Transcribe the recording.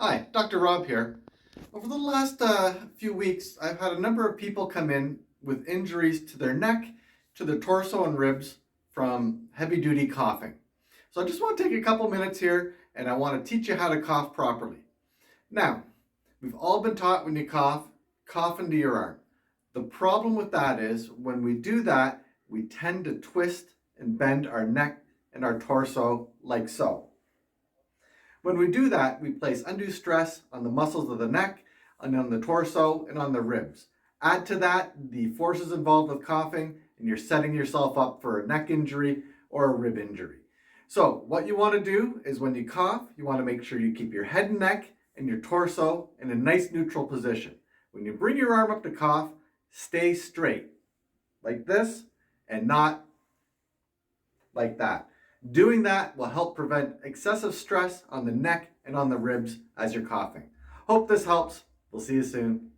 Hi, Dr. Rob here. Over the last few weeks, I've had a number of people come in with injuries to their neck, to their torso and ribs from heavy duty coughing. So I just want to take a couple minutes here and I want to teach you how to cough properly. Now, we've all been taught when you cough into your arm. The problem with that is when we do that, we tend to twist and bend our neck and our torso like so. When we do that, we place undue stress on the muscles of the neck, and on the torso, and on the ribs. Add to that the forces involved with coughing, and you're setting yourself up for a neck injury or a rib injury. So what you want to do is when you cough, you want to make sure you keep your head and neck and your torso in a nice neutral position. When you bring your arm up to cough, stay straight, like this, and not like that. Doing that will help prevent excessive stress on the neck and on the ribs as you're coughing. Hope this helps. We'll see you soon.